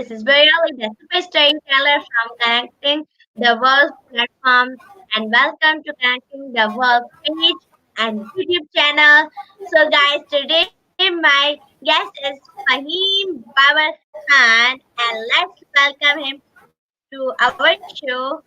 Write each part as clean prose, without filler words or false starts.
This is Bareerah, the super storyteller from Connecting the World platform, and welcome to Connecting the World page and YouTube channel. So, guys, today my guest is Fahim Babar Khan, and let's welcome him to our show.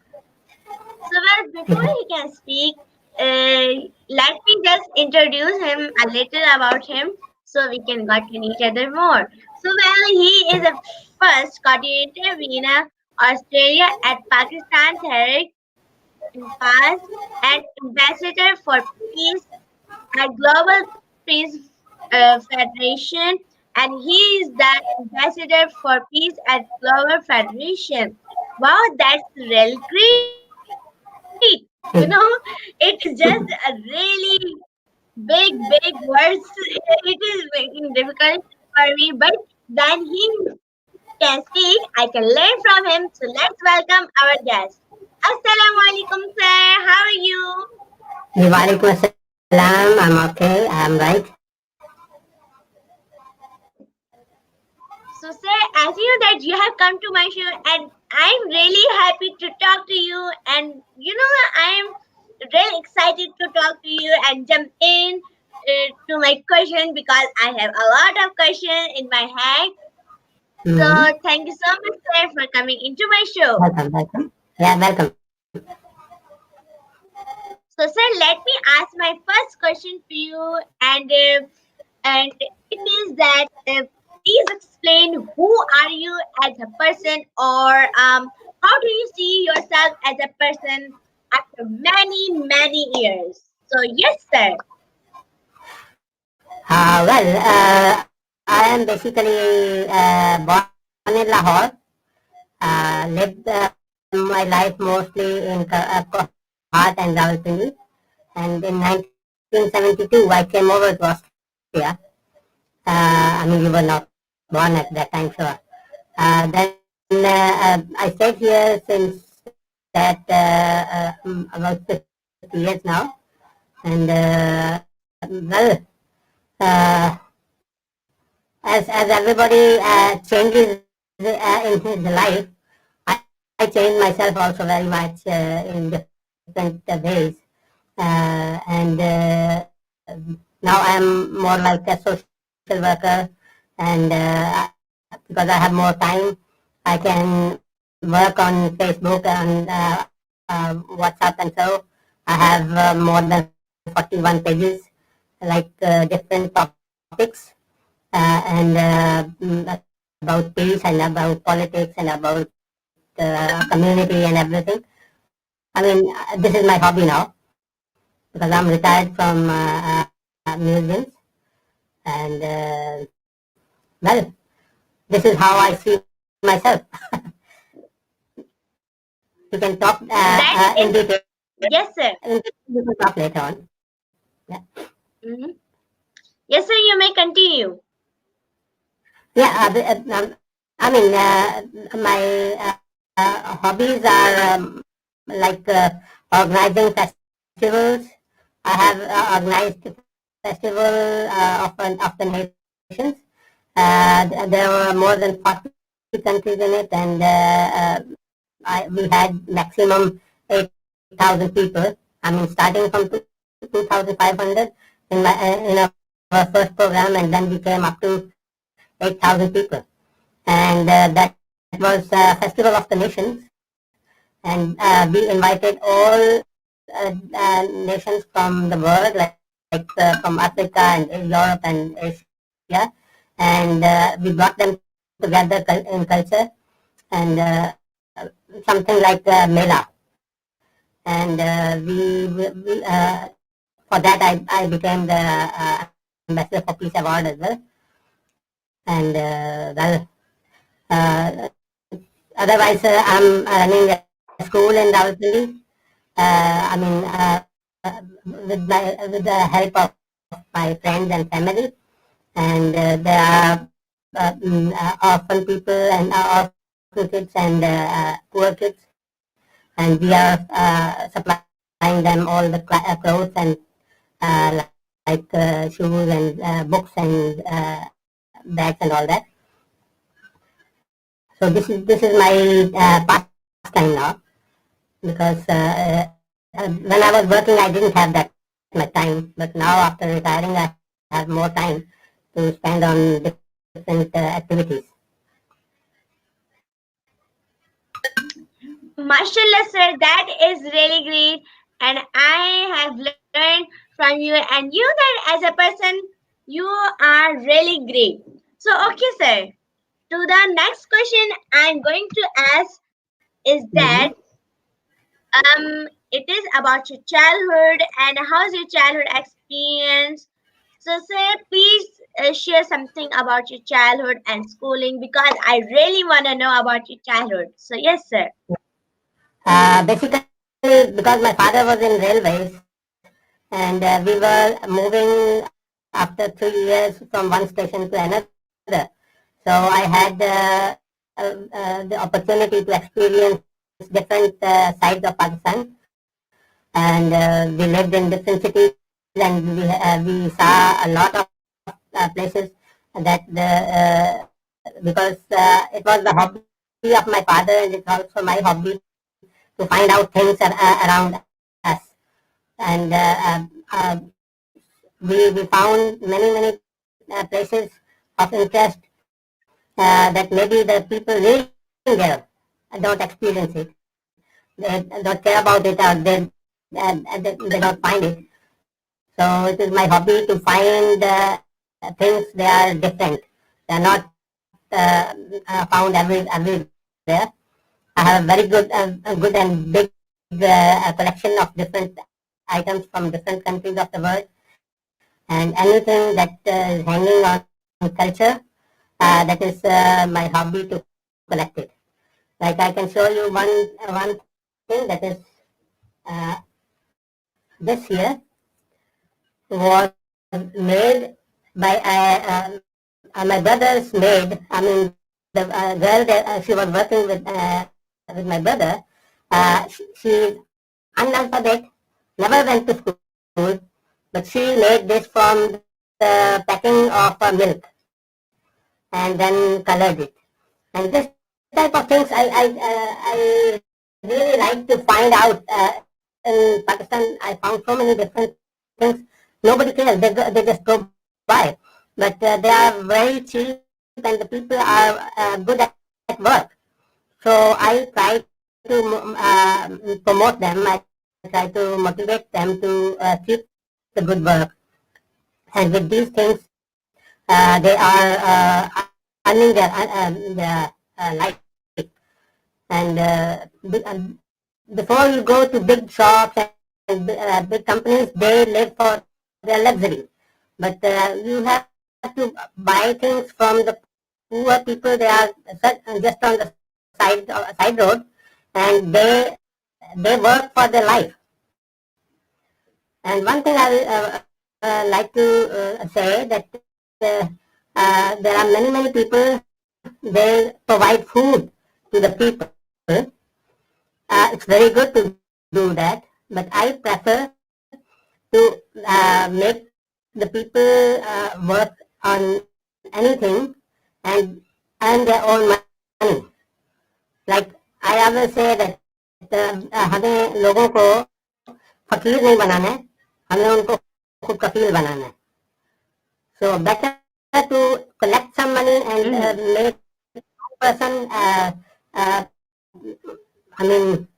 So, well, before he can speak, let me just introduce him a little about him so we can get to know each other more. So, well, he is a first coordinator Vienna, Australia at Pakistan Tehreek-e-Insaf and ambassador for peace at Global Peace Federation, and he is the ambassador for peace at Global Federation. Wow, that's really great. It's just a really big words. It is making difficult for me, but then he can speak, I can learn from him. So let's welcome our guest. Assalamu alaikum, sir. How are you? Walaikum Assalam. I'm okay. I'm right. So, sir, as you know that you have come to my show, and I'm really happy to talk to you. And I'm really excited to talk to you and jump in to my question because I have a lot of questions in my head. Mm-hmm. So, thank you so much, sir, for coming into my show. Welcome. Yeah, welcome. So, sir, let me ask my first question for you, and it is that please explain who are you as a person, or how do you see yourself as a person after many years? So, yes, sir. I am basically born in Lahore. Lived my life mostly in Kohat and Rawalpindi. And in 1972, I came over to Austria. I mean, you were not born at that time, sure. Then I stayed here since that about 50 years now. And uh, as everybody changes in his life, I changed myself also very much in different ways. And now I'm more like a social worker, and because I have more time, I can work on Facebook and WhatsApp, and so I have more than 41 pages, like different topics, and about peace and about politics and about community and everything. I mean, this is my hobby now because I'm retired from museums, and well, this is how I see myself. You can talk That in is, detail. yes, sir. We can talk later on. Yeah, Mhm. Yes, sir, you may continue. yeah. I mean, my hobbies are like organizing festivals. I have organized festival of the nations. There were more than 40 countries in it, and we had maximum 8,000 people. I mean, starting from 2,500 in our first program, and then we came up to 8,000 people. And that was Festival of the Nations, and we invited all nations from the world, like from Africa and Europe and Asia, and we brought them together in culture, and something like Mela. And for that I became the ambassador for peace award as well. And uh, otherwise I'm running a school in Rawalpindi. I mean, with the help of my friends and family, and there are orphan people and orphan kids and poor kids, and we are supplying them all the clothes and like shoes and books and bags and all that. So this is my pastime now, because when I was working, I didn't have that much time. But now, after retiring, I have more time to spend on different activities. Mashallah, sir, that is really great. And I have learned from you, and you that as a person, you are really great. So, okay, sir, to the next question I'm going to ask is Mm-hmm. that it is about your childhood and how's your childhood experience. So, sir, please share something about your childhood and schooling because I really want to know about your childhood. So, yes, sir. Basically, because my father was in railways, and we were moving after 3 years from one station to another. So I had the opportunity to experience different sides of Pakistan, and we lived in different cities, and we saw a lot of places that because it was the hobby of my father, and it's also my hobby to find out things around us. And we found many places of interest that maybe the people living there don't experience it. They don't care about it, or they don't find it. So it is my hobby to find things they are different. They are not found everywhere. I have a very good and big collection of different items from different countries of the world, and anything that is hanging on culture. That is my hobby to collect it. Like I can show you one thing that is uh, this here was made by my brother's maid. I mean, the girl that she was working with my brother. She unalphabet, never went to school, but she made this from the packing of milk and then colored it. And this type of things I really like to find out. In Pakistan, I found so many different things. Nobody cares. They just go by. But they are very cheap, and the people are good at work. So I try to promote them. I try to motivate them to keep the good work. And with these things, they are earning their life. And before you go to big shops and big companies, they live for their luxury. But you have to buy things from the poor people. They are just on the side road, and they work for their life. And one thing I like to say that there are many people, they provide food to the people. It's very good to do that, but I prefer to make the people work on anything and earn their own money. Like I always say that हमें लोगों को फकीर नहीं बनाना है, हमें उनको खुद कफील बनाना है. So better to collect some money and make one person, I mean,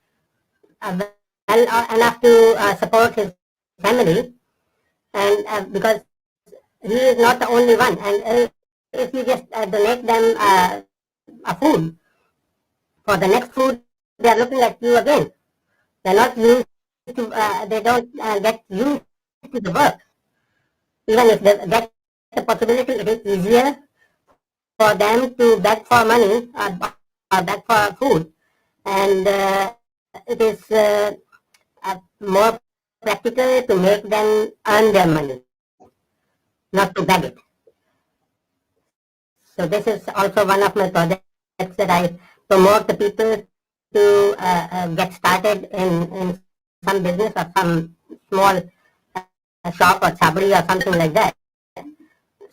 well enough to support his family, and because he is not the only one. And if you just donate them a food, for the next food they are looking at you again. They're not used to, they don't get used to the work. Even if they get the possibility, it is easier for them to beg for money, or beg for food. And it is more practical to make them earn their money, not to beg it. So this is also one of my projects, that I promote the people to get started in some business, or some small shop or chabri or something like that,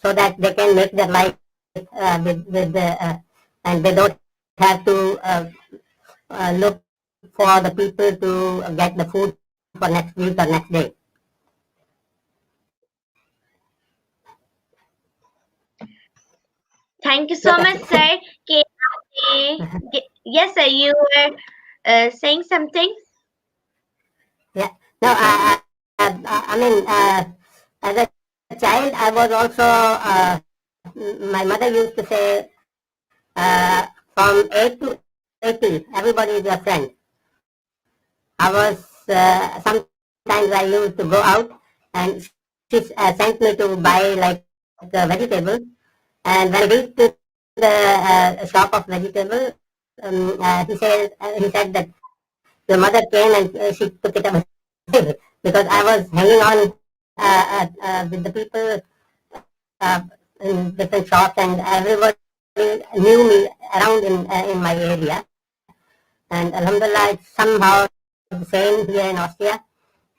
so that they can make their life and they don't have to beg for money. have to look for the people to get the food for next week or next day. Thank you Yes, so much, sir. K- yes, sir, you were saying something? yeah. No, I mean, as a child, I was also, my mother used to say, from 8 to 80, everybody is your friend. I was, sometimes I used to go out and she sent me to buy like vegetables. And when I reached to the shop of vegetable, he said that your mother came and she took it away because I was hanging on with the people in different shops, and everybody knew me around in my area. And Alhamdulillah, it's somehow the same here in Austria.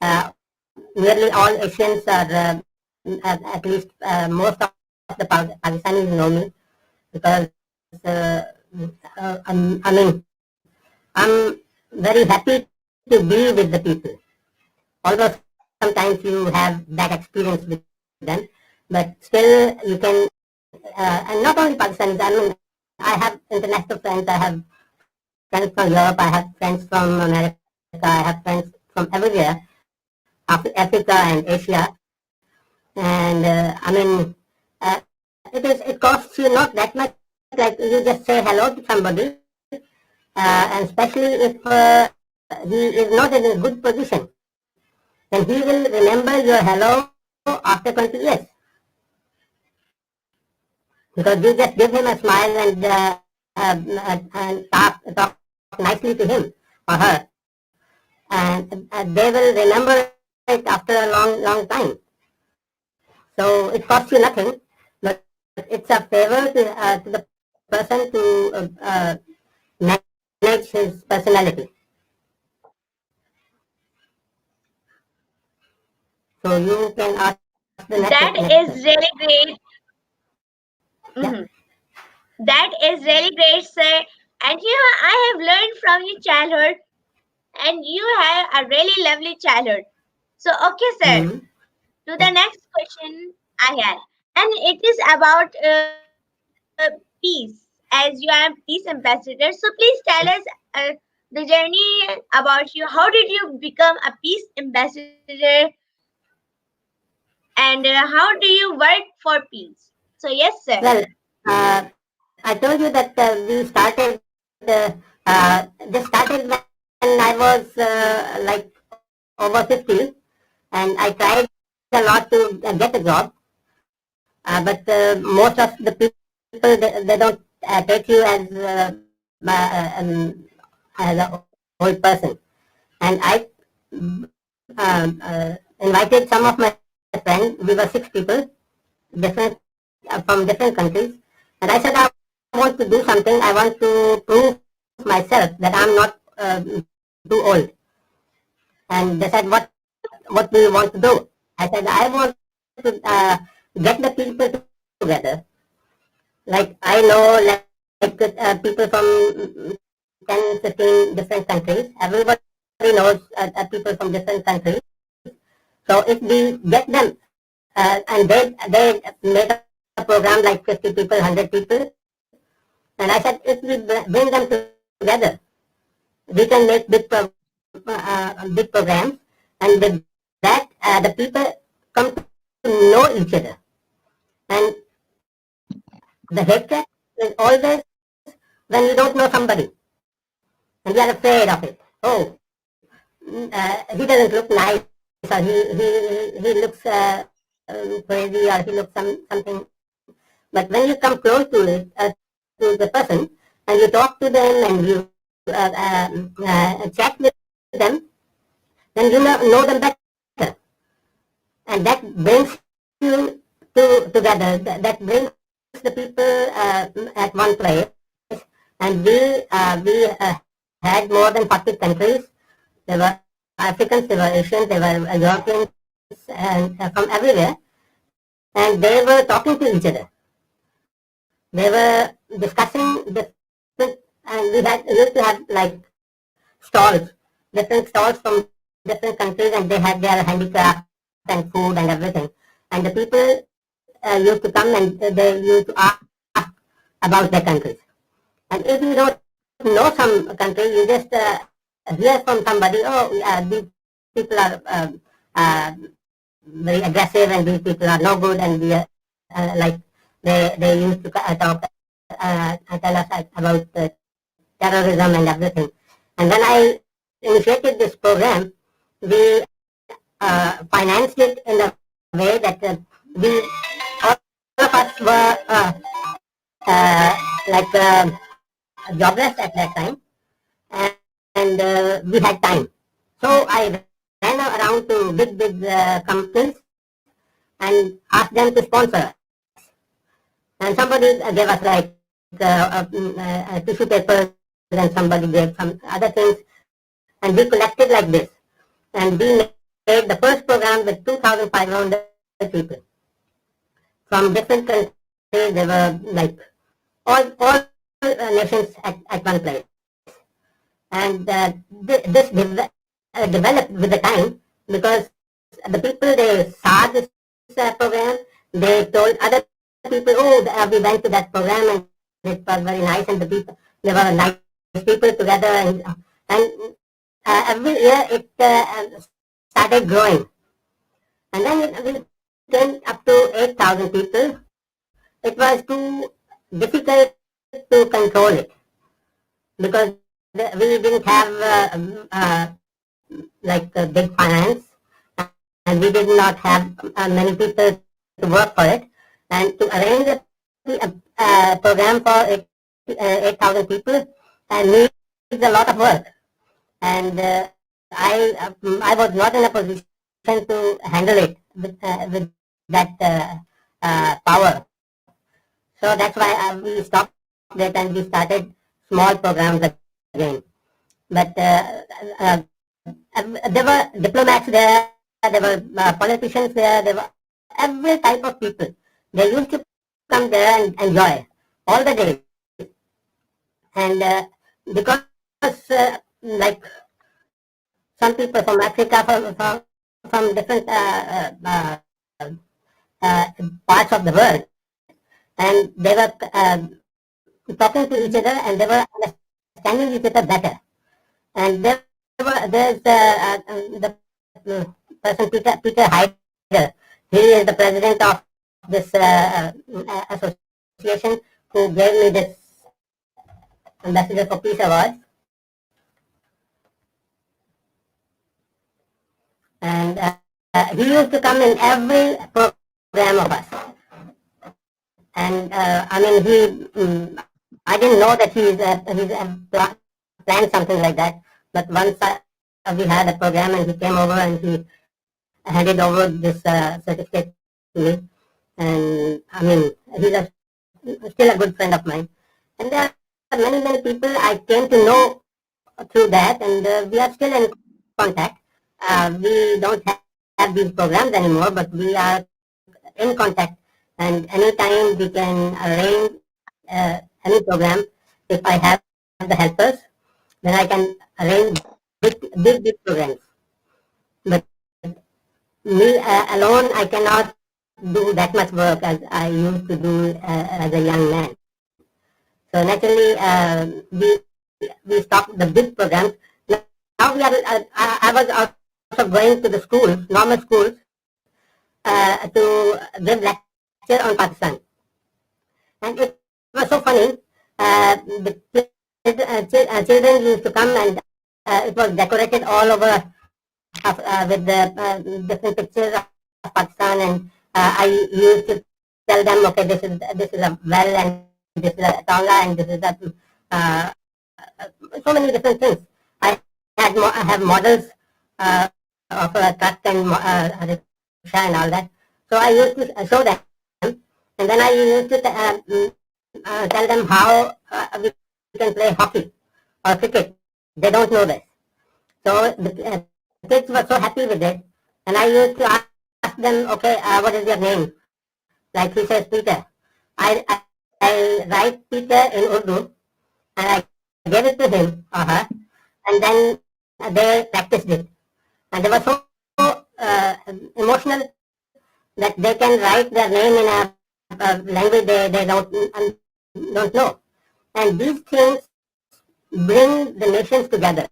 Uh, Nearly all Asians are, at least most of the Pakistanis know me because I mean, I'm very happy to be with the people. Although sometimes you have that experience with them, but still you can, and not only Pakistanis. I mean, I have international friends. I have friends from Europe. I have friends from America. I have friends from everywhere, Africa and Asia. And I mean, it costs you not that much. Like you just say hello to somebody, and especially if he is not in a good position, then he will remember your hello after 20 years because you just give him a smile and talk nicely to him or her, and they will remember it after a long time. So it costs you nothing, but it's a favor to the person to manage his personality. So you can ask the next That question. is really great. Yeah. Mhm. That is really great, sir. And you know, I have learned from your childhood, and you have a really lovely childhood. So, okay, sir, Mm-hmm. to Yeah. the next question I have. And it is about peace, as you are peace ambassador. So, please tell us the journey about you. How did you become a peace ambassador, and how do you work for peace? So, yes, sir. Well, I told you that we started. This started when I was like over 50, and I tried a lot to get a job. But most of the people they don't take you as an old person. And I invited some of my friends. We were 6 people, different from different countries, and I said I want to do something. I want to prove myself that I'm not too old. And they said, what do you want to do? I said, I want to get the people together. Like I know, people from 10, 15 different countries. Everybody knows people from different countries. So if we get them, and they make a program like 50 people, 100 people, and I said if we bring them together, we can make big programs, and with that the people come to know each other. And the hatred is always when you don't know somebody and you are afraid of it. Oh, he doesn't look nice, or he looks crazy, or he looks something. But when you come close to the person and you talk to them and you chat with them, then you know them better, and that brings you together. That brings the people at one place. And we had more than 40 countries. There were Africans, there were Asians, there were Europeans, and from everywhere, and they were talking to each other. They were discussing different issues, and we used to have like stalls, different stalls from different countries, and they had their handicraft and food and everything. And the people used to come and they used to ask about their countries. And if you don't know some country, you just hear from somebody, oh, these people are very aggressive and these people are no good, and we like they used to talk, tell us about terrorism and everything. And when I initiated this program, we financed it in a way that we all of us were like jobless at that time, and we had time. So I ran around to big companies and asked them to sponsor us. And somebody gave us like tissue papers, and somebody gave some other things, and we collected like this. And we made the first program with 2,500 people from different countries. They were like all nations at one place. And developed with the time, because the people, they saw this program, they told other people, oh, we went to that program and it was very nice, and the people, they were nice people together, and every year it started growing, and then we came up to 8,000 people. It was too difficult to control it, because we didn't have like big finance, and we did not have many people to work for it. And to arrange a program for 8,000 people needs a lot of work. And I was not in a position to handle it with that power. So that's why we stopped it and we started small programs again. But there were diplomats there, there were politicians there, there were every type of people. They used to come there and enjoy all the days. And because like some people from Africa, from different parts of the world, and they were talking to each other, and they were understanding each other better. And there's the person Peter Hyder. He is the president of this association who gave me this Ambassador for Peace Award. And he used to come in every program of us. And I mean, I didn't know that he's planned something like that. But once we had a program, and he came over and he handed over this certificate to me. And I mean, he's still a good friend of mine. And there are many people I came to know through that, and we are still in contact. We don't have these programs anymore, but we are in contact. And anytime we can arrange any program, if I have the helpers, then I can arrange big programs. But me alone, I cannot do that much work as I used to do as a young man. So naturally, we stopped the big programs. Now we are. I was also going to the schools, normal schools, to give lecture on Pakistan, and it was so funny. The children used to come, and it was decorated all over with the different pictures of Pakistan, and I used to tell them, okay, this is a well, and this is a tonga, and this is a so many different things. I have models of a truck and rickshaw and all that. So I used to show them, and then I used to tell them how we can play hockey or cricket. They don't know this. So the kids were so happy with it, and I used to ask them, okay, what is your name? Like he says, Peter. I write Peter in Urdu, and I gave it to him or her, and then they practiced it. And they were so emotional that they can write their name in a language they don't know. And these things bring the nations together.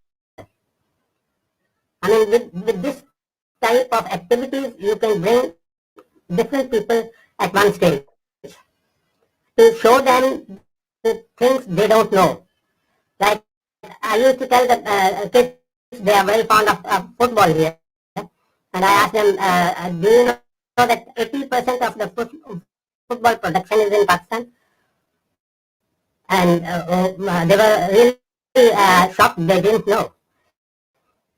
I mean, with this type of activities, you can bring different people at one stage to show them the things they don't know. Like I used to tell the kids, they are very fond of football here, and I asked them, do you know that 80% of the football production is in Pakistan? And they were really shocked. They didn't know.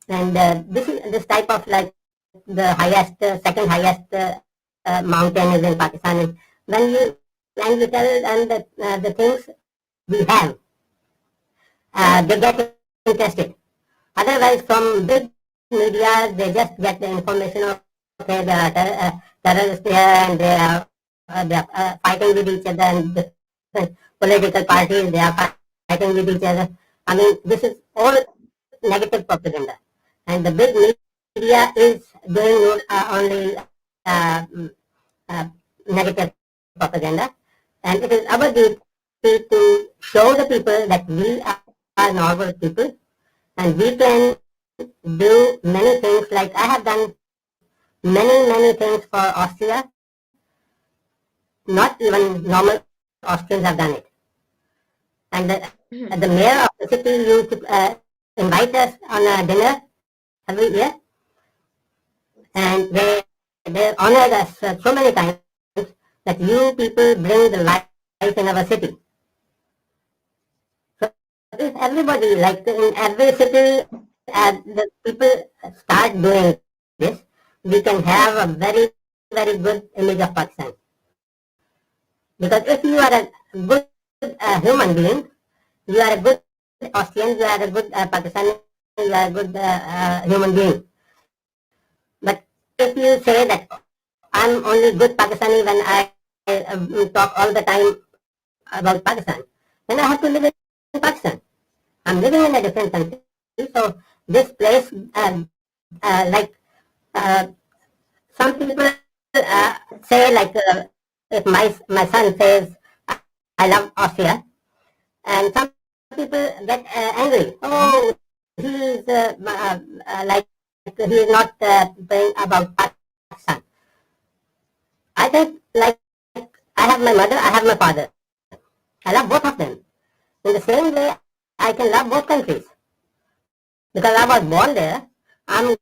And this type of like the highest, second highest mountain is in Pakistan. And when you tell them that the things we have, they get interested. Otherwise, from big media, they just get the information of, okay, there are terrorists here and they are fighting with each other, and different political parties, they are fighting with each other. I mean, this is all negative propaganda. And the big media is doing only uh, uh, negative propaganda. And it is our duty to show the people that we are normal people, and we can do many things. Like I have done many things for Austria. Not even normal Austrians have done it. And the mayor of the city used to invite us on a dinner every year, and they honored us so many times that you people bring the life in our city. So if everybody, like in every city, the people start doing this, we can have a very good image of Pakistan. Because if you are a good human being, you are a good Austrian, you are a good Pakistani, you are a good human being. But if you say that I'm only good Pakistani when I talk all the time about Pakistan, then I have to live in Pakistan. I'm living in a different country, so this place, like some people say, like if my son says I love Austria, and some people get angry. Oh, he's like he is not praying about Pakistan. I think, like, I have my mother, I have my father. I love both of them. In the same way, I can love both countries because I was born there. I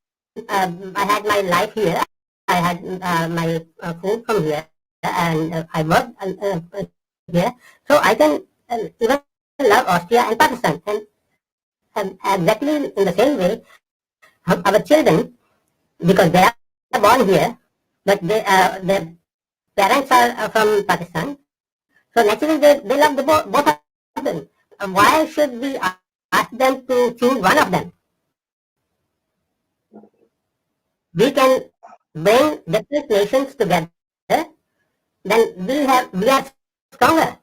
had my life here. I had my food from here, and I worked here. So I can even love Austria and Pakistan. And exactly in the same way, our children, because they are born here, but their parents are from Pakistan, so naturally they love both of them. Why should we ask them to choose one of them? We can bring different nations together, then we are stronger.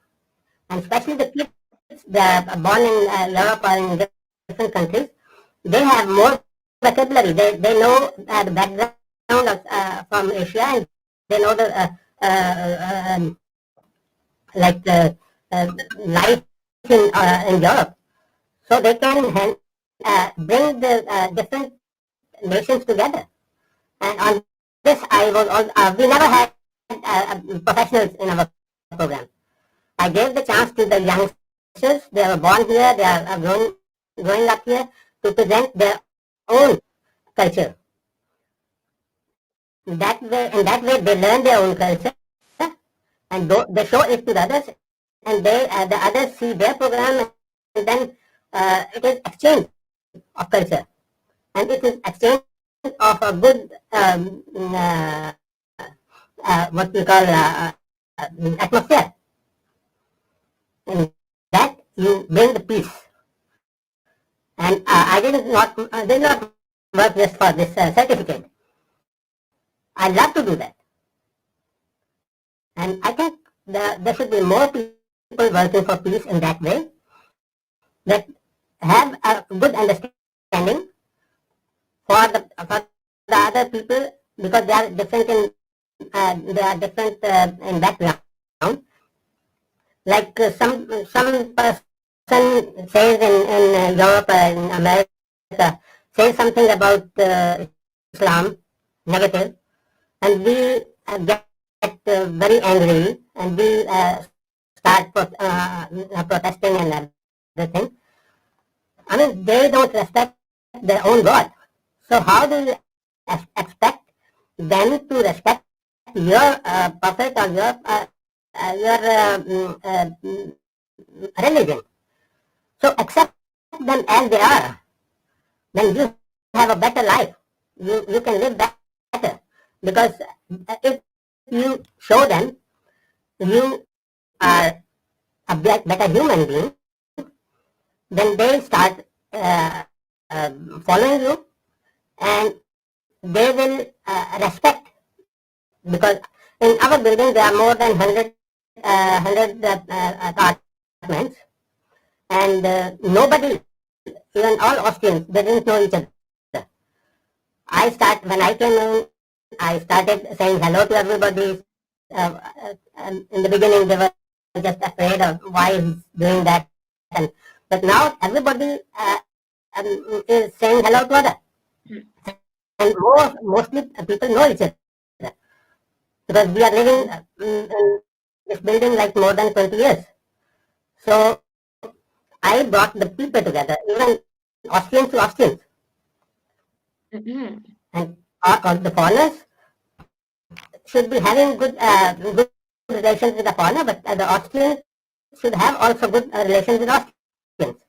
And especially the kids that are born in Europe or in different countries, they have more vocabulary. They know the background from Asia, and they know the like life in Europe. So they can bring the different nations together. And on this, we never had professionals in our program. I gave the chance to the youngsters. They were born here, they are growing up here, to present their own culture. In that way, they learn their own culture, and they show it to the others, and the others see their program, and then it is exchange of culture, and it is exchange of a good what we call atmosphere. In that you bring the peace. And I did not work just for this certificate. I love to do that. And I think there should be more people working for peace in that way. that have a good understanding for the other people, because they are different in background. Like some person says in Europe, in America, says something about Islam negative, and we get very angry, and we start protesting and everything. I mean, they don't respect their own God. So how do you expect them to respect your prophet or your religion? So accept them as they are. Then you have a better life. You can live better, because if you show them you are a better human being, then they start following you, and they will respect, because in our building there are more than 100 apartments, and nobody, even all Austrians, they didn't know each other. When I came in, I started saying hello to everybody. In the beginning, they were just afraid of why he's doing that, but now everybody is saying hello to other, and mostly people know each other, because we are living in this building like more than 20 years. So I brought the people together, even Austrians to Austrians, and all the foreigners should be having good relations with the foreigner, but the Austrians should have also good relations with Austrians,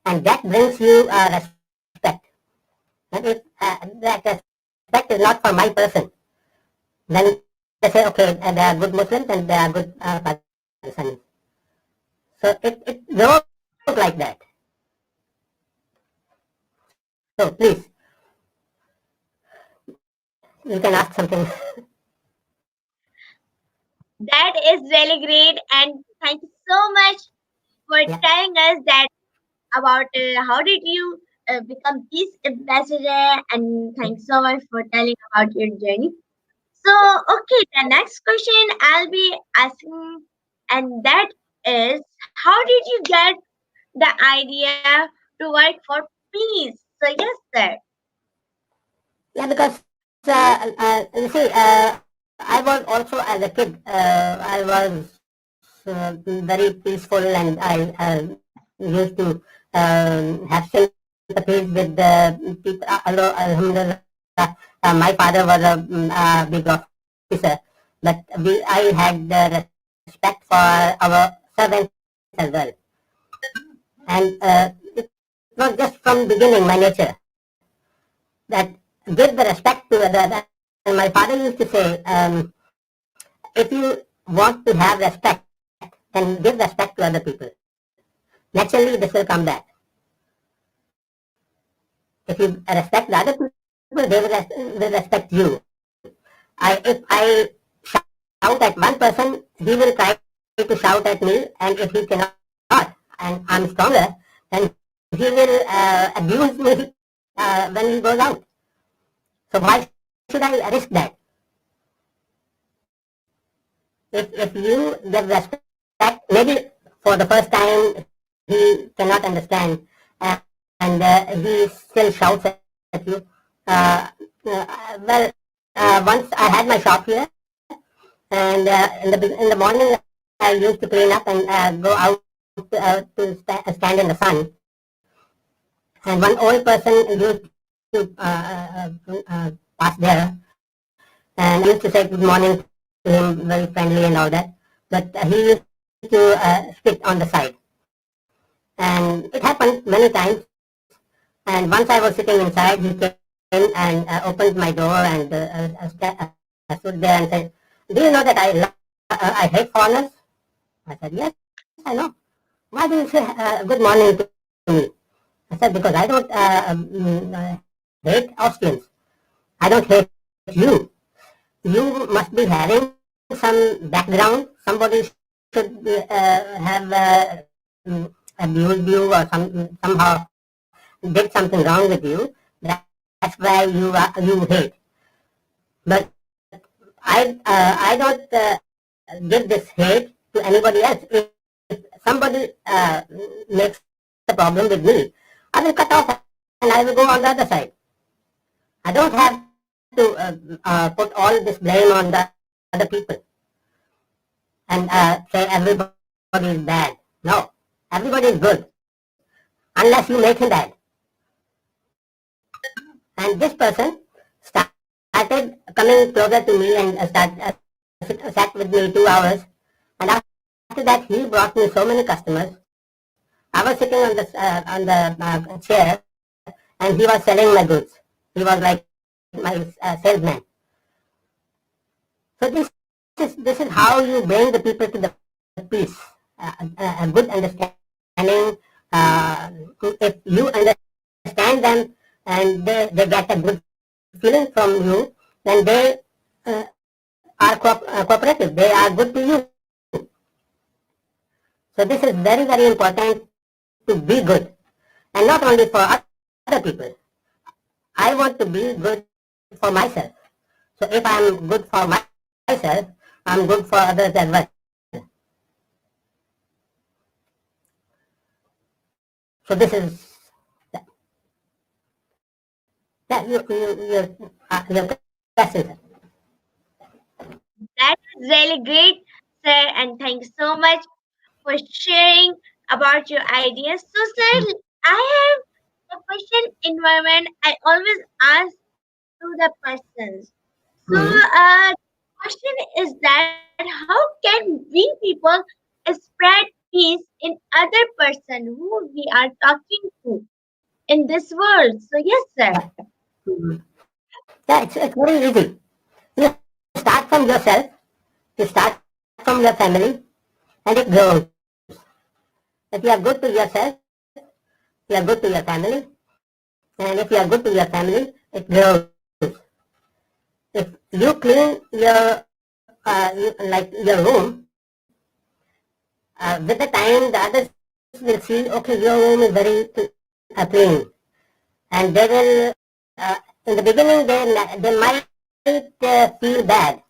and that brings you respect. But if that respect is not for my person, then they say, okay, they are good Muslims and they are good Pakistanis. So it goes like that. So please, you can ask something. That is really great, and thank you so much for Yeah. telling us that about how did you become peace ambassador, and thanks so much for telling about your journey. So, okay, the next question I'll be asking, and that is, how did you get the idea to work for peace? So, yes, sir. Yeah, because you see, I was also as a kid, I was very peaceful, and I used to have sympathies with the people. Although, alhamdulillah, my father was a big officer, but I had respect for our servants as well, and it was just from beginning my nature that give the respect to others. And my father used to say, if you want to have respect, then give respect to other people. Naturally, this will come back. If you respect the other people, they will respect you. If I shout at one person, he will try to shout at me, and if he cannot, and I'm stronger, then he will abuse me when he goes out. So why should I risk that? If you give respect, maybe for the first time he cannot understand, and he still shouts at you. Uh, well, once I had my shop here, and in the morning I used to clean up and go out to stand in the sun. And one old person used to pass there, and I used to say good morning to him, very friendly and all that. But he used to spit on the side, and it happened many times. And once I was sitting inside, he came and opened my door and stood there and said, "Do you know that I hate foreigners?" I said, "Yes, I know. Why do you say good morning to me?" I said, "Because I don't hate Austrians. I don't hate you. You must be having some background. Somebody should have abused you or somehow did something wrong with you. That's why you hate. But I don't give this hate to anybody else. If somebody makes a problem with me, I will cut off and I will go on the other side. I don't have to put all this blame on the other people and say everybody is bad. No, everybody is good unless you make him bad. And this person started coming closer to me and sat with me 2 hours. And after that, he brought me so many customers. I was sitting on the chair, and he was selling my goods. He was like my salesman. So this is how you bring the people to the peace. A good understanding. If you understand them and they get a good feeling from you, then they are cooperative. They are good to you. So this is very, very important to be good, and not only for other people. I want to be good for myself. So if I'm good for myself, I'm good for others as well. So this is, yeah, your question, sir. That is really great, sir, and thank you so much for sharing about your ideas. So, sir, I have a question environment I always ask to the persons. So, Mm-hmm. question is that how can we people spread peace in other person who we are talking to in this world? So, yes, sir. Mm-hmm. Yeah, it's very easy. You start from yourself. You start from your family, and it grows. If you are good to yourself, you are good to your family, and if you are good to your family, it grows. If you clean like your room, with the time the others will see, okay, your room is very clean, and they will in the beginning they might feel bad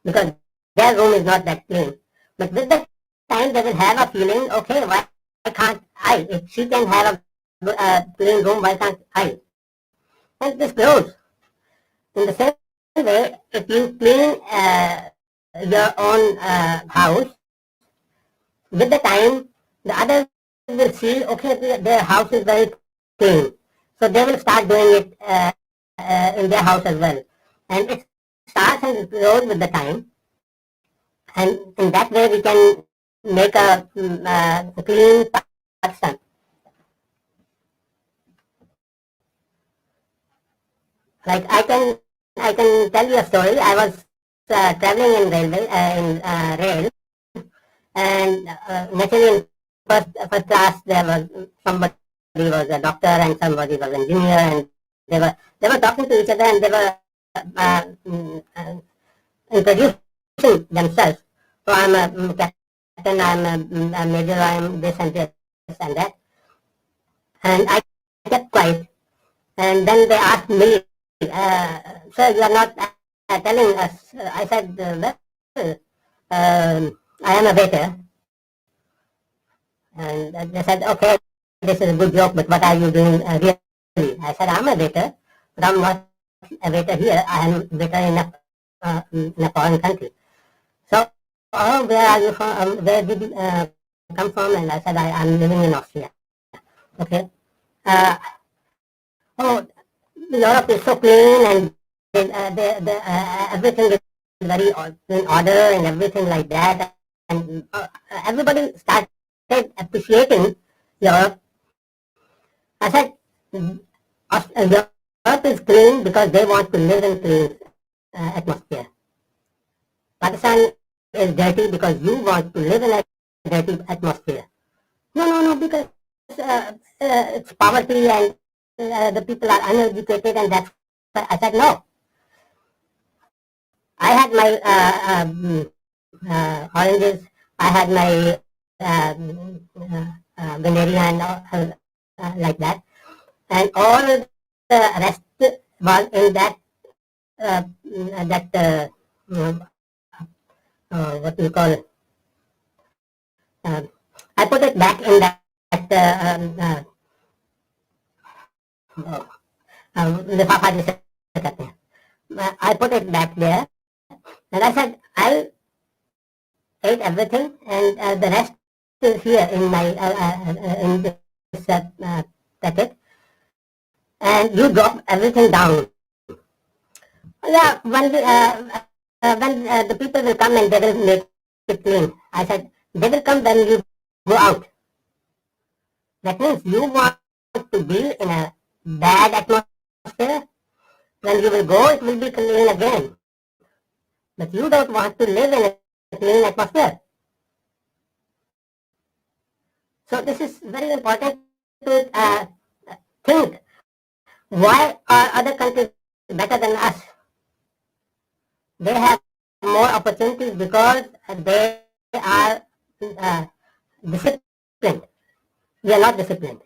because their room is not that clean. But with the time they will have a feeling, okay, why can't I? If she can have a clean room, why can't I? And this grows. In the same way, if you clean your own house, with the time the others will see, okay, their house is very clean. So they will start doing it in their house as well. And it starts and it grows with the time. And in that way we can make a clean Pakistan. Like I can tell you a story. I was traveling in rail, and naturally in first class there was somebody was a doctor and somebody was engineer, and they were talking to each other, and they were introducing themselves. So I'm a captain, I'm a major, I'm this and this and that, and I kept quiet. And then they asked me, sir, you are not telling us. I said, I am a waiter. And they said, okay, this is a good joke, but what are you doing really? I said, I'm a waiter, but I'm not a waiter here. I am a waiter in a foreign country. So, oh, where are you from? Where did you come from? And I said, I'm living in Austria. Okay. Uh, oh, Europe is so clean, and everything is very in order and everything like that. And everybody started appreciating Europe. I said, Europe is clean because they want to live in clean atmosphere. Pakistan is dirty because you want to live in a dirty atmosphere. No, because it's poverty and the people are uneducated and that's why. I said, no. I had my oranges. I had my Veneria and like that. And all the rest was in that what we call I put it back in that लिफाफा जिसे कहते हैं. I put it back there and I said I'll ate everything and the rest is here in my in this packet, and you drop everything down. Yeah, when the people will come and they will make it clean. I said they will come when you go out. That means you want to be in a bad atmosphere. When you will go, it will be clean again. But you don't want to live in a clean atmosphere. So this is very important to think. Why are other countries better than us? They have more opportunities because they are disciplined. We are not disciplined.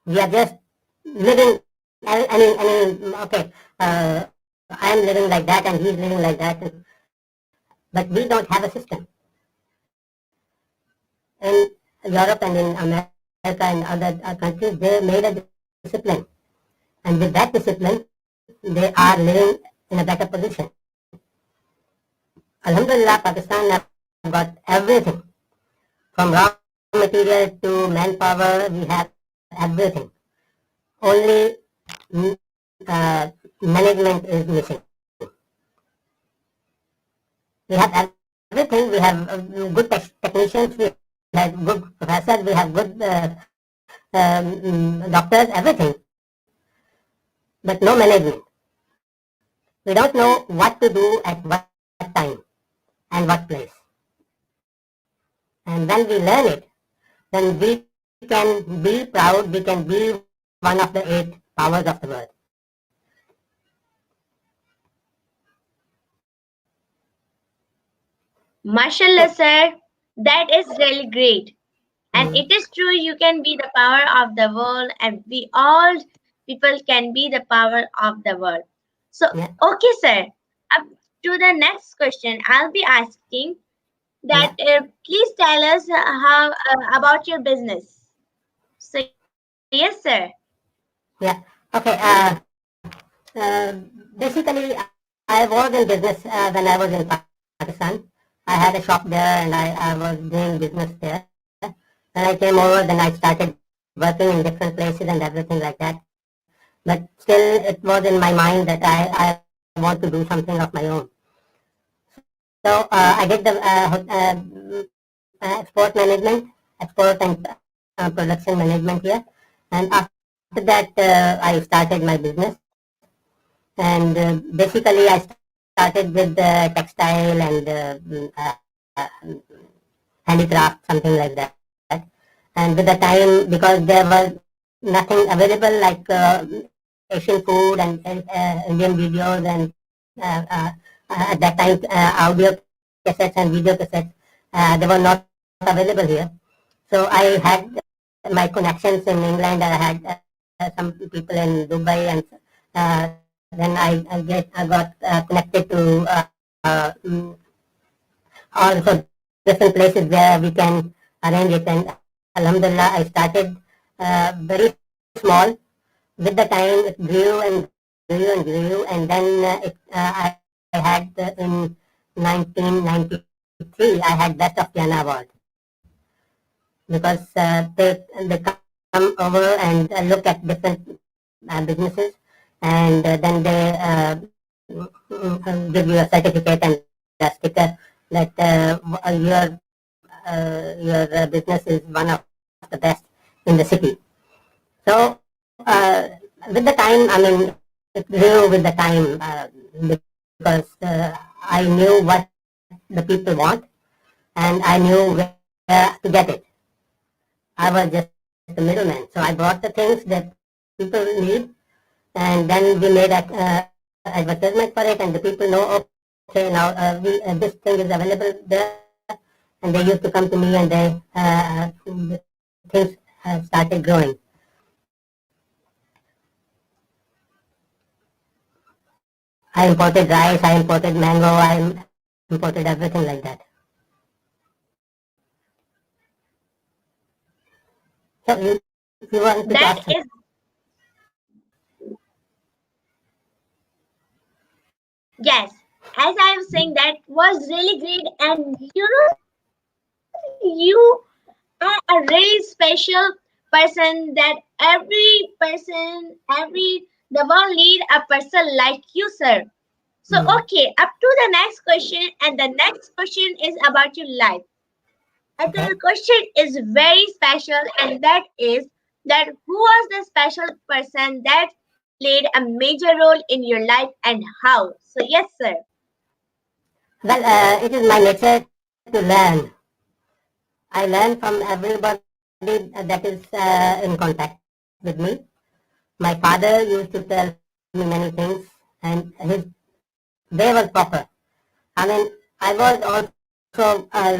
We are just living. Okay, I am living like that and he is living like that, but we don't have a system. In Europe and in America and other countries, they made a discipline, and with that discipline, they are living in a better position. Alhamdulillah, Pakistan has got everything, from raw material to manpower. We have everything. Only management is missing. We have everything. We have good technicians. We have good professors. We have good doctors. Everything, but no management. We don't know what to do at what time and what place. And when we learn it, then we can be proud. We can be one of the 8 powers of the world. Mashallah, sir, that is really great. And Mm. it is true, you can be the power of the world, and we all people can be the power of the world. So, Yeah, okay, sir. Up to the next question, I'll be asking that yeah, please tell us how about your business. So, yes, sir. yeah. Okay. Basically, I was in business when I was in Pakistan. I had a shop there and I was doing business there. When I came over, then I started working in different places and everything like that. But still, it was in my mind that I want to do something of my own. So I did the export management, export and production management here. And after that, I started my business. And basically, I started with textile and handicraft, something like that. And with the time, because there was nothing available like Asian food and Indian videos and uh, uh, at that time audio cassettes and video cassettes, they were not available here. So I had my connections in England. I had some people in Dubai, and then I got connected to also different places where we can arrange it. And Alhamdulillah, I started very small. With the time, it grew and grew and grew, and then I had in 1993, I had Best of Vienna Award because they come over and look at different businesses, and then they give you a certificate and a sticker that your business is one of the best in the city. So with the time, I mean, it grew with the time because I knew what the people want and I knew where to get it. I was just the middleman. So I brought the things that people need, and then we made an advertisement for it, and the people know, okay, now this thing is available there, and they used to come to me, and things started growing. I imported rice, I imported mango, I imported everything like that. So you want to That ask is, something? yes, as I was saying, that was really great. And you are a really special person, that the world need a person like you, sir. So, Mm. okay, up to the next question, and the next question is about your life. And Okay. the question is very special, and that is that who was the special person that played a major role in your life and how? So, yes, sir. Well, it is my nature to learn. I learn from everybody that is in contact with me. My father used to tell me many things, and his way was proper. I mean, I was also I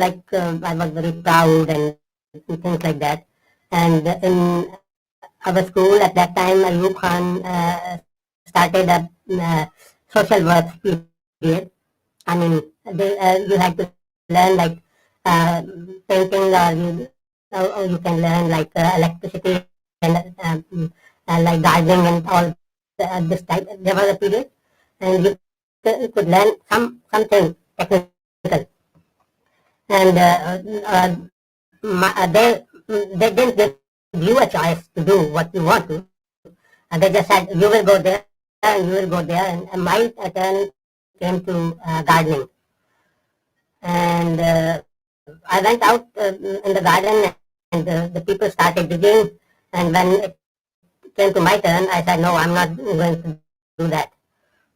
was very proud and things like that. And in our school at that time, Ayub Khan started a social work period. I mean, you had to learn like painting, or you can learn like electricity and like gardening and all this type. There was a period, and you could learn something technical. And they didn't give you a choice to do what you want to. They just said you will go there and you will go there. And my turn came to gardening. And I went out in the garden, and the people started digging. And when it came to my turn, I said, no, I'm not going to do that.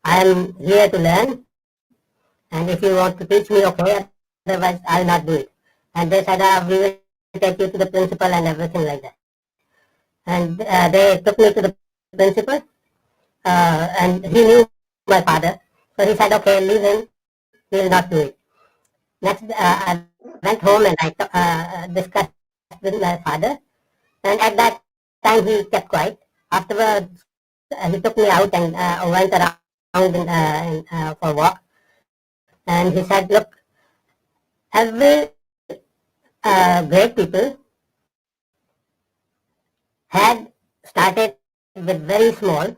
I am here to learn, and if you want to teach me, okay, otherwise I'll not do it. And they said, we will take you to the principal and everything like that. And they took me to the principal, and he knew my father. So he said, okay, leave him, we'll not do it. Next, I went home and I discussed with my father. And at that time he kept quiet. Afterwards, he took me out and went around for walk. And he said, look, every great people had started with very small.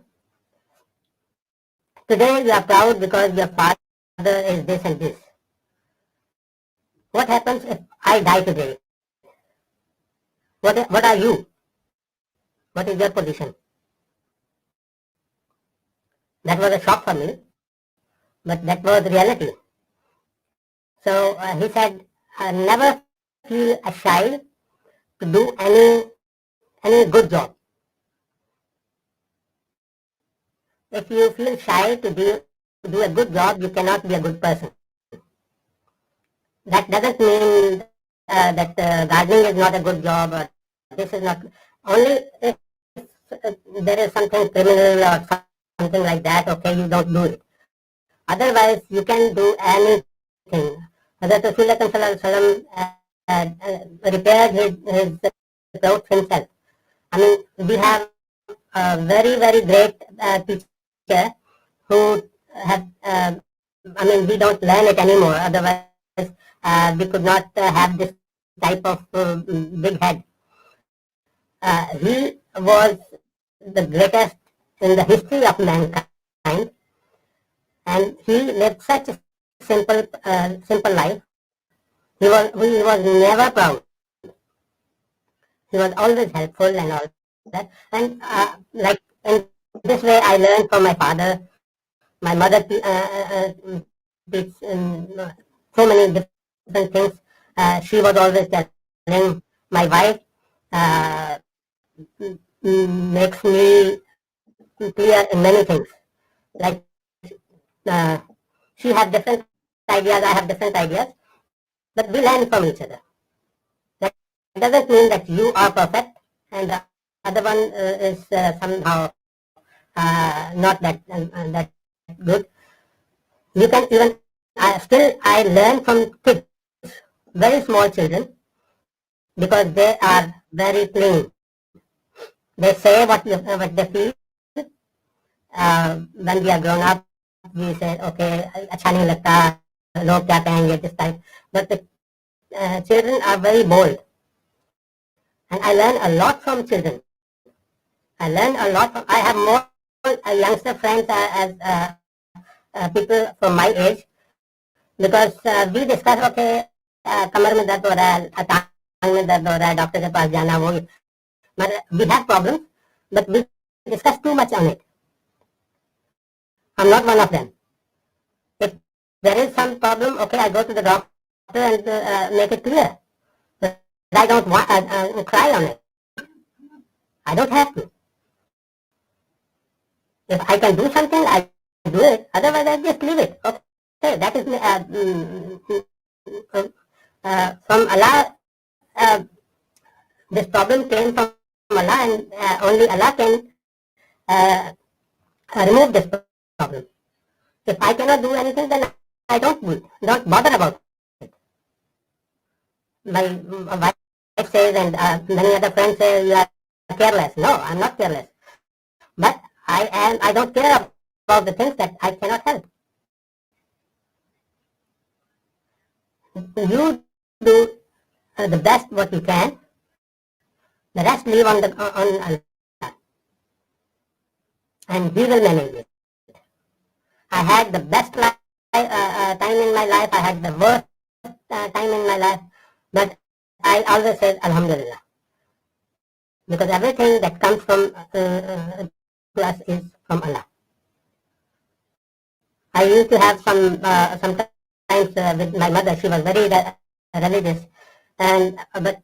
Today you are proud because your father is this and this. What happens if I die today? What are you? What is your position? That was a shock for me, but that was reality. So he said, never feel shy to do any good job. If you feel shy to do a good job, you cannot be a good person. That doesn't mean that gardening is not a good job, or this is not. Only if there is something criminal or something like that, okay, you don't do it. Otherwise, you can do anything. Hazrat Rasulullah repaired his clothes himself. I mean, we have a very, very great teacher who have, I mean, we don't learn it anymore. Otherwise, we could not have this type of big head. He was the greatest in the history of mankind, and he lived such a simple life. He was never proud. He was always helpful and all that. And like in this way, I learned from my father. My mother teach so many different things. She was always telling my wife. Uh, Makes me clear in many things. Like uh, she have different ideas, I have different ideas, but we learn from each other. That doesn't mean that you are perfect and the other one is somehow not that good. You can even still I learn from kids. very small children because they are very clingy. They say what they feel. When we are grown up, we say, okay, अच्छा नहीं लगता, लोग क्या कहेंगे, this type. But the children are very bold. And I learn a lot from children. I have more youngster friends as people from my age because we discuss, okay, कमर में दर्द हो रहा है, टांग में दर्द हो रहा है, डॉक्टर के पास जाना, वो we have problems, but we discuss too much on it. I'm not one of them. If there is some problem, okay, I go to the doctor and make it clear. But I don't cry on it. I don't have to. If I can do something, I do it. Otherwise, I just leave it. Okay, that is from Allah. This problem came from Allah, and only Allah can remove this problem. If I cannot do anything, then I don't bother about it. My wife says, and many other friends say, you are careless. No, I'm not careless. But I don't care about the things that I cannot help. You do the best what you can. The rest leave on Allah, and He will manage it. I had the best time in my life. I had the worst time in my life, but I always said Alhamdulillah, because everything that comes from to us is from Allah. I used to have sometimes with my mother. She was very religious, and but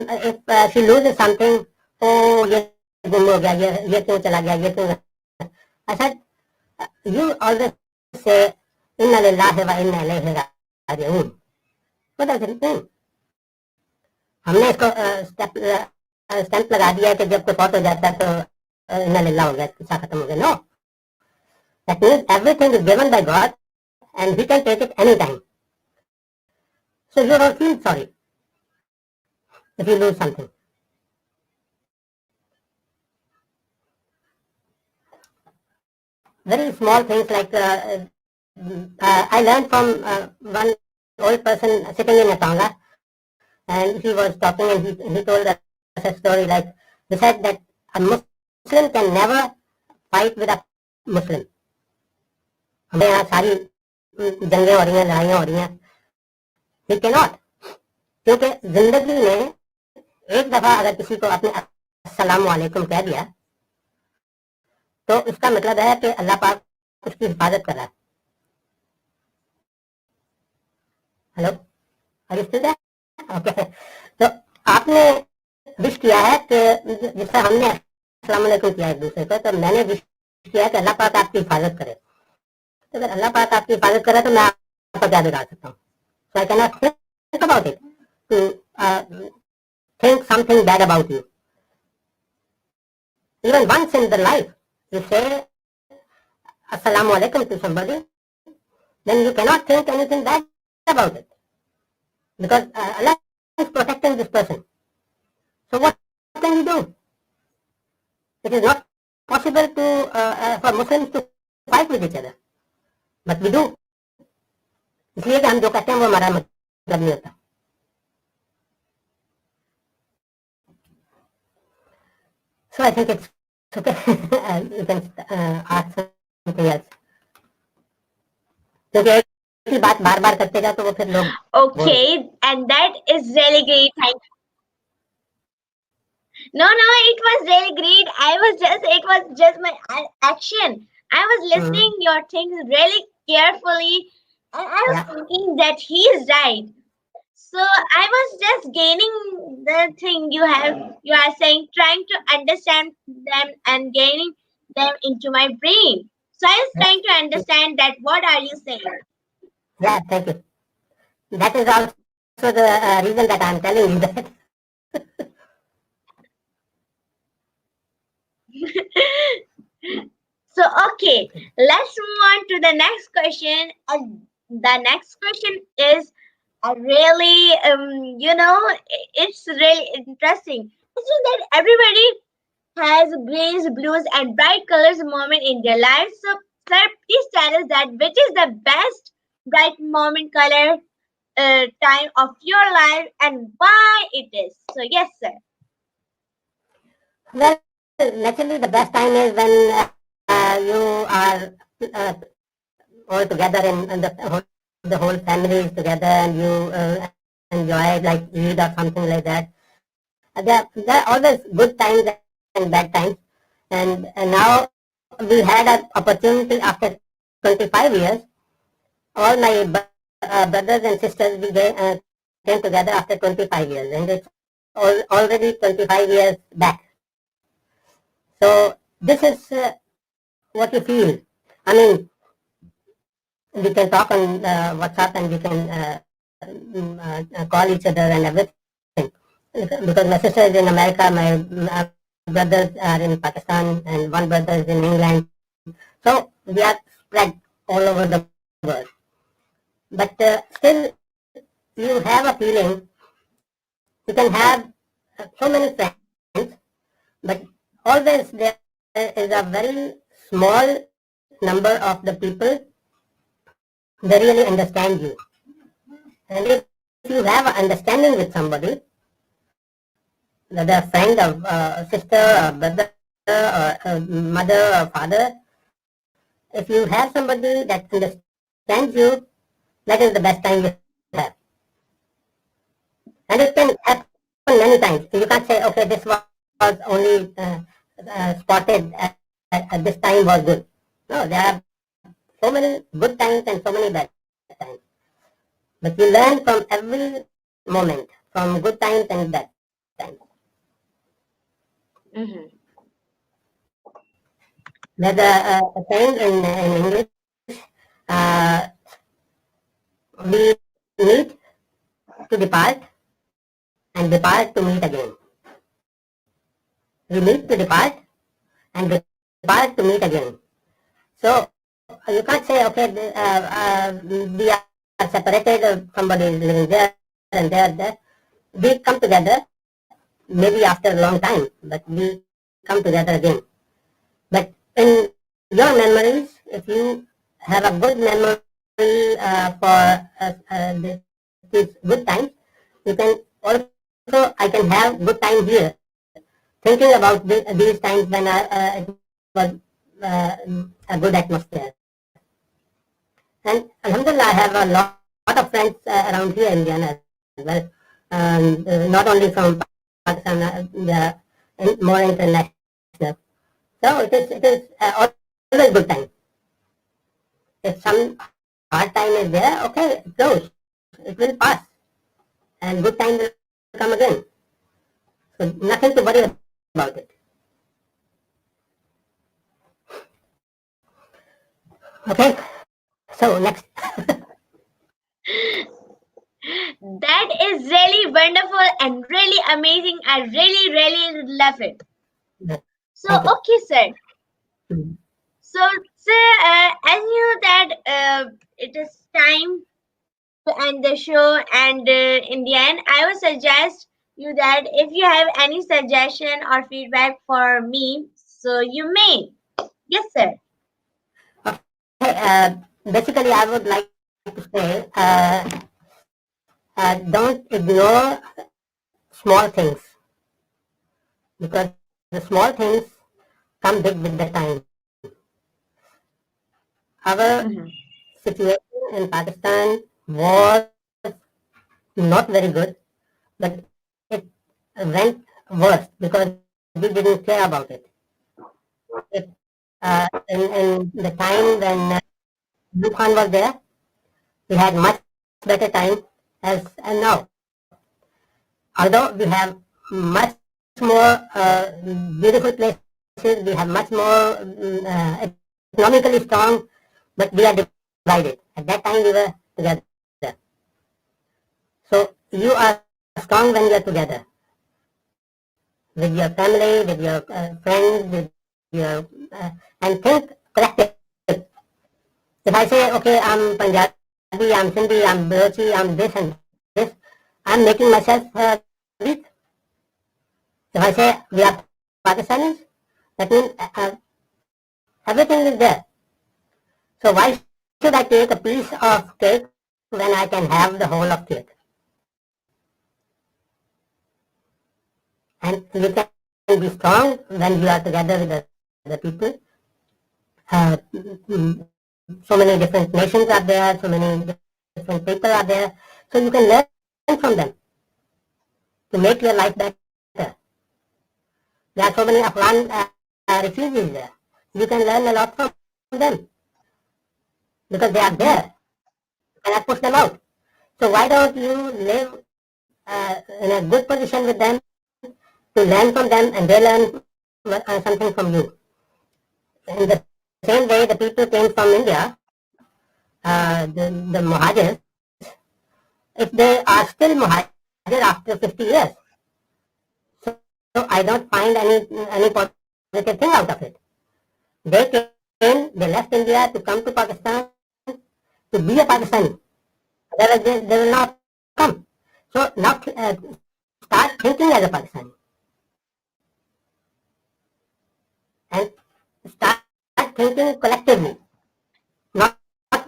if she loses something, oh, ये गुम हो गया, ये क्यों चला गया, ये क्यों. I said, you always say inna lillahi wa inna ilayhi raji'un. What does it mean? हमने इसको स्टैंप लगा दिया कि जब कोई फौत हो जाता है तो इन्ना लिल्लाह हो गया, किस्सा खत्म हो गया. No, that means everything is given by God and He can take it any time. So you don't feel sorry if you lose something. Very small things like I learned from one old person sitting in a tonga, and he was talking, and he told us a story. Like, he said that a Muslim can never fight with a Muslim. हमें यहाँ सारी जंगें हो रही हैं, लड़ाइयाँ हो रही हैं. He cannot, क्योंकि जिंदगी में एक दफा अगर किसी को आपने अस्सलाम वालेकुम कह दिया, तो इसका मतलब है कि अल्लाह पाक उसकी हिफाजत कर रहा है. Hello, are you still there? Okay. तो आपने विश किया है कि जिससे हमने अस्सलाम वालेकुम किया एक दूसरे को, तो मैंने विश किया कि अल्लाह पाक आपकी हिफाजत करे. तो अगर अल्लाह पाक आपकी हिफाजत करे तो मैं आपका क्या बिगाड़ सकता हूँ? So I cannot think about it to think something bad about you. Even once in the life, you say assalamu alaikum to somebody, then you cannot think anything bad about it, because Allah is protecting this person. So what can you do? It is not possible to for Muslims to fight with each other, but we do. इसलिए कि हम जो कहते हैं वो हमारा मतलब नहीं होता. So I think it's okay. You can ask something else. क्योंकि एक ही बात बार बार करते जाओ तो वो फिर लोग. Okay, and that is really great. Thank you. No, it was really great. It was just my action. I was listening your things really carefully, and I was thinking that he is right. So I was just gaining the thing you are saying, trying to understand them and gaining them into my brain. So I was trying to understand that what are you saying? Yeah, thank you. That is also the reason that I am telling you that. So okay, let's move on to the next question. And the next question is, Really, it's really interesting. I think that everybody has greens, blues, and bright colors moment in their lives. So, sir, please tell us that which is the best bright moment color time of your life and why it is. So, yes, sir. Well, naturally, the best time is when you are uh, all together and the whole family is together and you enjoy like Eid or something like that. There are always good times and bad times. And now we had an opportunity after 25 years. All my brothers and sisters came together after 25 years, and it's already 25 years back. So this is what you feel. I mean, we can talk on WhatsApp and we can call each other and everything. Because my sister is in America, my brothers are in Pakistan, and one brother is in England. So we are spread all over the world. But still, you have a feeling. You can have so many friends, but always there is a very small number of the people that really understand you. And if you have an understanding with somebody, whether a friend or sister or brother or mother or father, if you have somebody that understands you, that is the best time you have. And it can happen many times. You can't say, okay, this was only spotted at this time was good. No, there are so many good times and so many bad times. But you learn from every moment, from good times and bad times. Mm-hmm. There's a saying in English, uh, we meet to depart and depart to meet again. We meet to depart and depart to meet again. So you can't say, okay, we are separated, somebody is living there and they are there. We come together, maybe after a long time, but we come together again. But in your memories, if you have a good memory for these good times, you can also, I can have good time here, thinking about these times when it was a good atmosphere. And Alhamdulillah, I have a lot of friends around here in Vienna as well. Not only from Pakistan, more international. So it is always good time. If some hard time is there, okay, it goes, it will pass, and good time will come again. So nothing to worry about it. Okay, so next. That is really wonderful and really amazing. I really, really love it. So, Thank you. okay, sir. Mhm. So, sir, as you know that it is time to end the show, and in the end, I would suggest you that if you have any suggestion or feedback for me, so you may. Yes, sir. Okay, basically, I would like to say, don't ignore small things, because the small things come big with the time. Our Mhm. situation in Pakistan was not very good, but it went worse because we didn't care about it. If, in the time when Blue Khan was there, we had much better time as now. Although we have much more beautiful places, we have much more economically strong, but we are divided. At that time, we were together. So you are strong when you are together with your family, with your friends, with your and think collective. If I say, okay, I'm Punjabi, I'm Sindhi, I'm Balochi, I'm this and that, this, I'm making myself weak. If I say we are Pakistanis, that means everything is there. So why should I take a piece of cake when I can have the whole of cake? And you can be strong when you are together with the people. So many different nations are there, so many different people are there. So you can learn from them to make your life better. There are so many Afghan refugees there. You can learn a lot from them because they are there. You cannot push them out. So why don't you live in a good position with them to learn from them and they learn something from you? In the same way, the people came from India, the Muhajirs, if they are still Muhajir after 50 years, so I don't find any positive thing out of it. They came, they left India to come to Pakistan to be a Pakistani. Otherwise, they will not come. So now start thinking as a Pakistani and start thinking collectively, not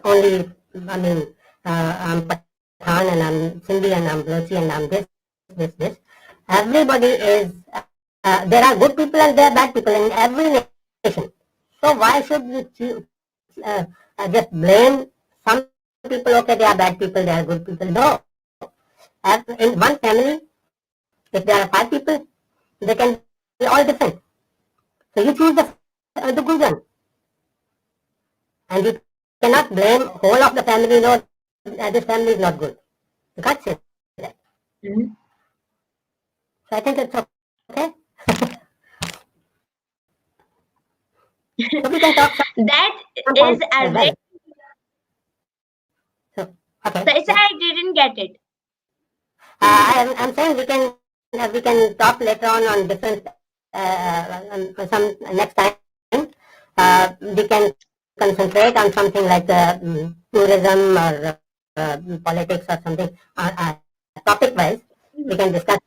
only, I mean, I'm Pathan and I'm Sindhi and I'm Balochi and I'm this. Everybody is, there are good people and there are bad people in every nation. So why should we just blame some people? Okay, they are bad people, they are good people. No. In one family, if there are 5 people, they can be all different. So you choose the good one. And you cannot blame whole of the family, no, this family is not good. You can't say that. Mhm. So I think it's okay. So we can talk That some is points a as well. really. So, okay. So Yeah. I didn't get it. I'm saying we can talk later on different some next time. We can concentrate on something like tourism or politics or something topic wise. We can discuss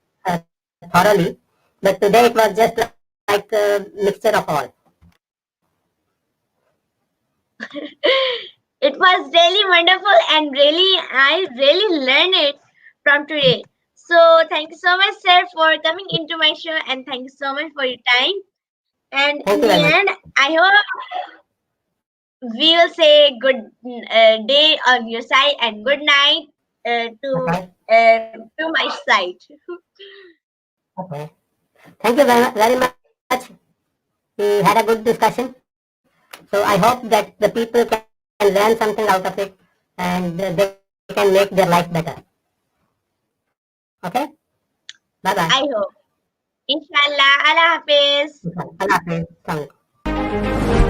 thoroughly. But today it was just like a mixture of all. It was really wonderful and really, I really learned it from today. So thank you so much, sir, for coming into my show and thank you so much for your time. And Thank in you the very much. end, I hope we will say good day on your side and good night Okay. to my side. Okay. Thank you very much. We had a good discussion. So I hope that the people can learn something out of it and they can make their life better. Okay? Bye bye. I hope. Inshallah. Allah Hafiz. Allah Hafiz. Assalamu alaikum.